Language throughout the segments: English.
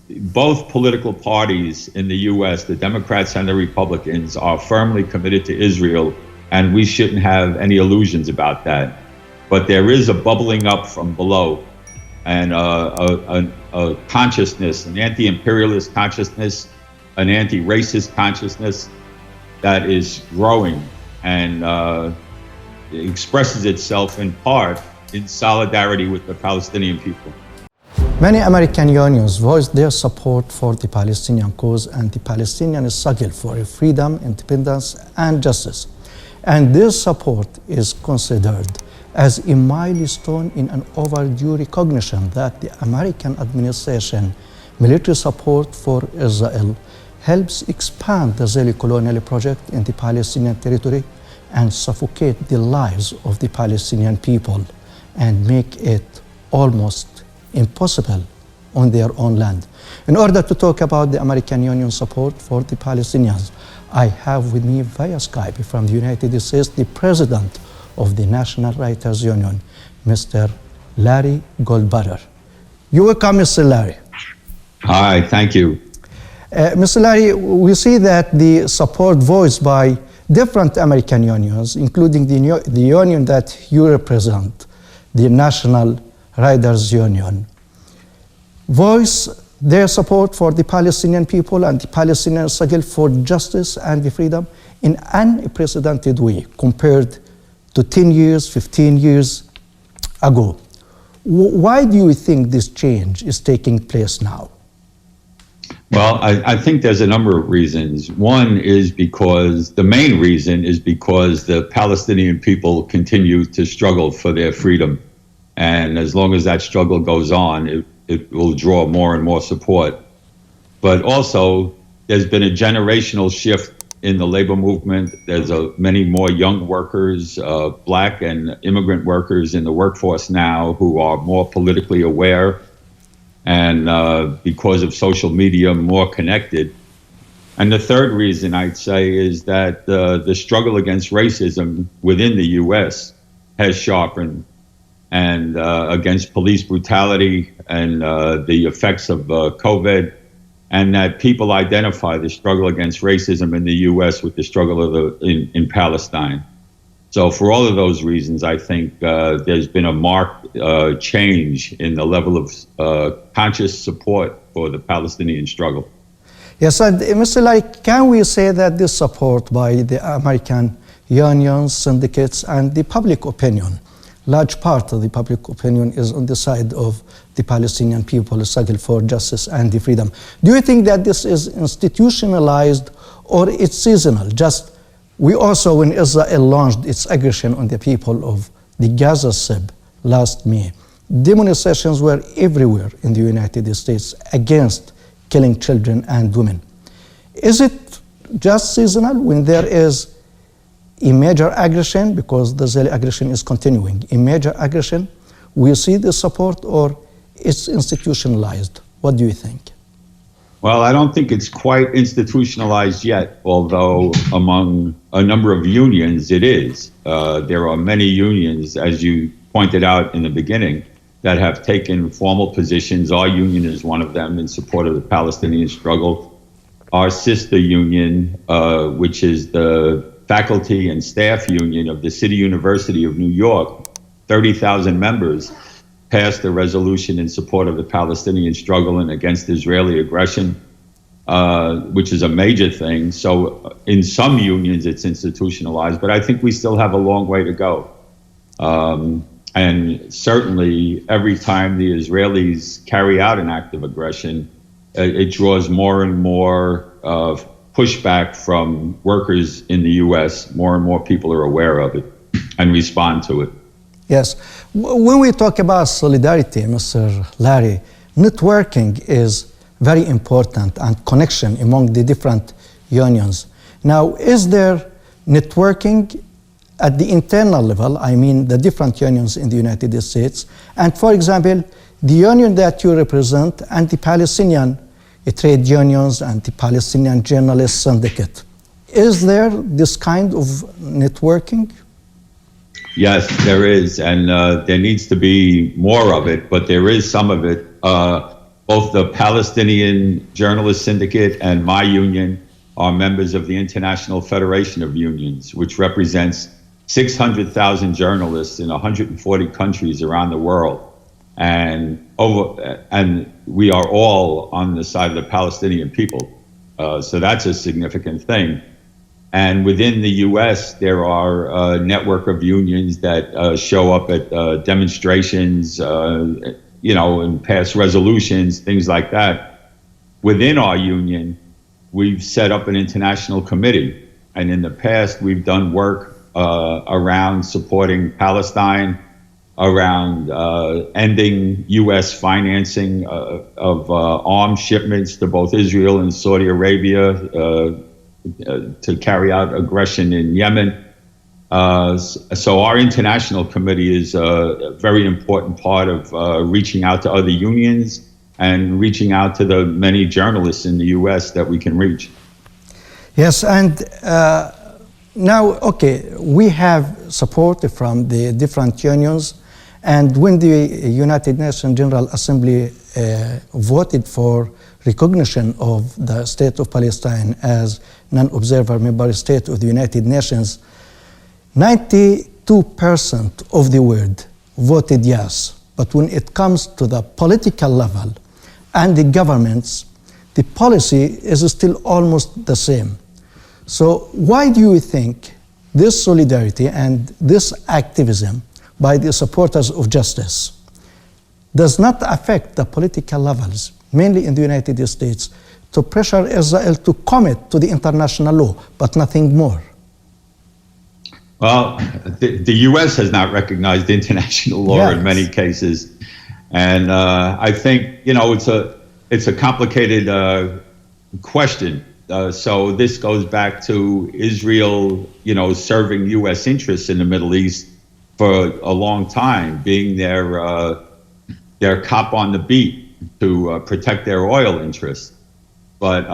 both political parties in the U.S., the Democrats and the Republicans, are firmly committed to Israel, and we shouldn't have any illusions about that. But there is a bubbling up from below, and a consciousness, an anti-imperialist consciousness, an anti-racist consciousness that is growing and expresses itself in part in solidarity with the Palestinian people. Many American unions voiced their support for the Palestinian cause and the Palestinian struggle for freedom, independence, and justice. And this support is considered as a milestone in an overdue recognition that the American administration military support for Israel helps expand the Israeli colonial project in the Palestinian territory and suffocate the lives of the Palestinian people and make it almost impossible on their own land. In order to talk about the American Union support for the Palestinians, I have with me via Skype from the United States the president of the National Wrietrs Union, Mr. Larry Goldbetter. You're welcome, Mr. Larry. Hi, thank you. Mr. Larry, we see that the support voiced by different American unions, including the union that you represent, the National Wrietrs Union, voice their support for the Palestinian people and the Palestinian struggle for justice and the freedom in an unprecedented way compared to 10 years, 15 years ago. Why do you think this change is taking place now? Well, I think there's a number of reasons. One is because, the main reason is because the Palestinian people continue to struggle for their freedom. And as long as that struggle goes on, it will draw more and more support. But also, there's been a generational shift in the labor movement. There's many more young workers, black and immigrant workers in the workforce now who are more politically aware and because of social media, more connected. And the third reason I'd say is that the struggle against racism within the U.S. has sharpened, and against police brutality and the effects of COVID, and that people identify the struggle against racism in the U.S. with the struggle in Palestine. So for all of those reasons, I think there's been a marked change in the level of conscious support for the Palestinian struggle. Yes, and Mr. Larry, can we say that this support by the American unions, syndicates, and the public opinion, large part of the public opinion is on the side of the Palestinian people struggle for justice and the freedom. Do you think that this is institutionalized or it's seasonal? Just we also, when Israel launched its aggression on the people of the Gaza Strip last May, demonstrations were everywhere in the United States against killing children and women. Is it just seasonal when there is a major aggression, because the Israeli aggression is continuing, a major aggression, we see the support, or it's institutionalized? What do you think? Well, I don't think it's quite institutionalized yet, although among a number of unions it is. There are many unions, as you pointed out in the beginning, that have taken formal positions. Our union is one of them in support of the Palestinian struggle. Our sister union, which is the faculty and staff union of the City University of New York, 30,000 members, passed a resolution in support of the Palestinian struggle and against Israeli aggression, which is a major thing. So in some unions it's institutionalized, but I think we still have a long way to go. And certainly every time the Israelis carry out an act of aggression, it draws more and more pushback from workers in the U.S. More and more people are aware of it and respond to it. Yes. When we talk about solidarity, Mr. Larry, networking is very important and connection among the different unions. Now, is there networking at the internal level, I mean the different unions in the United States, and for example, the union that you represent and the Palestinian trade unions and the Palestinian Journalists Syndicate. Is there this kind of networking? Yes, there is, and there needs to be more of it, but there is some of it. Both the Palestinian Journalist Syndicate and my union are members of the International Federation of Unions, which represents 600,000 journalists in 140 countries around the world. And we are all on the side of the Palestinian people. So that's a significant thing. And within the U.S., there are a network of unions that show up at demonstrations, and pass resolutions, things like that. Within our union, we've set up an international committee. And in the past, we've done work around supporting Palestine, around ending U.S. financing of arms shipments to both Israel and Saudi Arabia to carry out aggression in Yemen. So our international committee is a very important part of reaching out to other unions and reaching out to the many journalists in the U.S. that we can reach. Yes, and now, okay, we have support from the different unions, and when the United Nations General Assembly voted for recognition of the State of Palestine as non-observer member state of the United Nations, 92% of the world voted yes. But when it comes to the political level and the governments, the policy is still almost the same. So why do you think this solidarity and this activism by the supporters of justice does not affect the political levels, mainly in the United States, to pressure Israel to commit to the international law, but nothing more? Well, the U.S. has not recognized international law in many cases. And I think, it's a complicated question. So this goes back to Israel, serving U.S. interests in the Middle East for a long time, being their cop on the beat to protect their oil interests. But,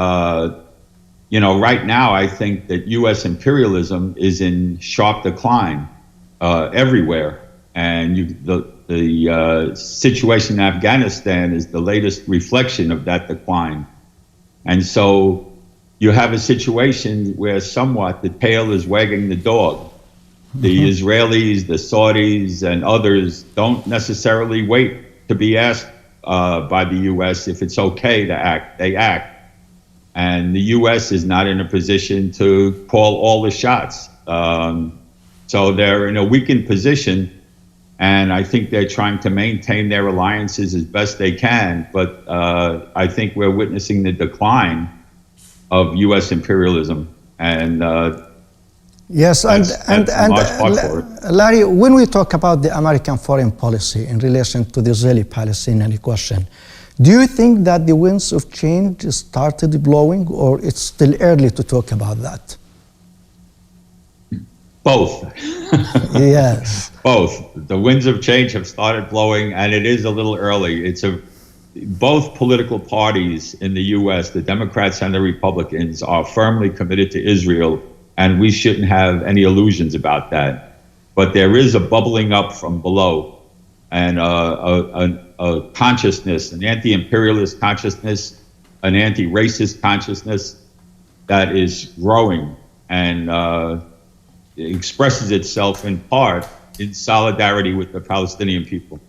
right now, I think that U.S. imperialism is in sharp decline everywhere. And the situation in Afghanistan is the latest reflection of that decline. And so you have a situation where somewhat the tail is wagging the dog. The Israelis, the Saudis, and others don't necessarily wait to be asked by the U.S. if it's okay to act. They act. And the U.S. is not in a position to call all the shots. So they're in a weakened position, and I think they're trying to maintain their alliances as best they can. But I think we're witnessing the decline of U.S. imperialism. And yes, and Larry, when we talk about the American foreign policy in relation to the Israeli-Palestinian question, do you think that the winds of change started blowing, or it's still early to talk about that? Both. Yes. Both. The winds of change have started blowing, and it is a little early. Both political parties in the U.S., the Democrats and the Republicans, are firmly committed to Israel, and we shouldn't have any illusions about that. But there is a bubbling up from below, and a consciousness, an anti-imperialist consciousness, an anti-racist consciousness that is growing and expresses itself in part in solidarity with the Palestinian people.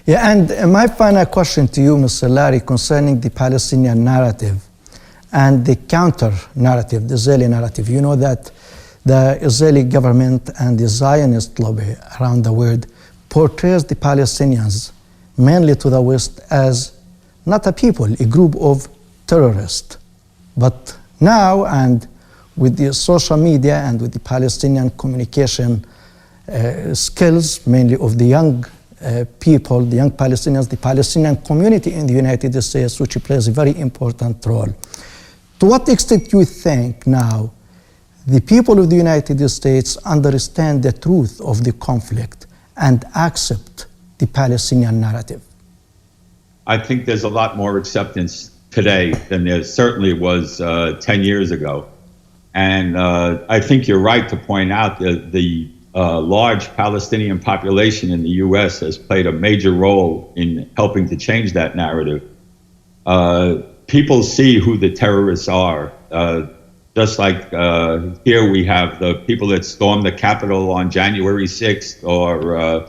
Yeah, and my final question to you, Mr. Larry, concerning the Palestinian narrative and the counter-narrative, the Israeli narrative. You know that the Israeli government and the Zionist lobby around the world portrays the Palestinians, mainly to the West, as not a people, a group of terrorists. But now, and with the social media and with the Palestinian communication skills, mainly of the young people, the young Palestinians, the Palestinian community in the United States, which plays a very important role. To what extent do you think now the people of the United States understand the truth of the conflict and accept the Palestinian narrative? I think there's a lot more acceptance today than there certainly was 10 years ago. And I think you're right to point out that the large Palestinian population in the U.S. has played a major role in helping to change that narrative. people see who the terrorists are. Just like here we have the people that stormed the Capitol on January 6th, or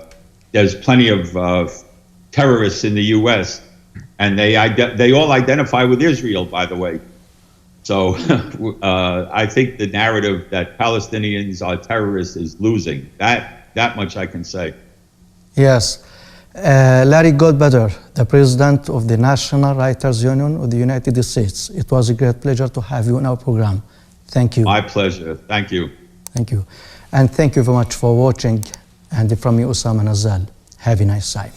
there's plenty of terrorists in the U.S., and they all identify with Israel, by the way. So I think the narrative that Palestinians are terrorists is losing. That much I can say. Yes. Larry Goldbetter, the president of the National Writers Union of the United States. It was a great pleasure to have you on our program. Thank you. My pleasure. Thank you. Thank you. And thank you very much for watching. And from me, Osama Nazal. Have a nice time.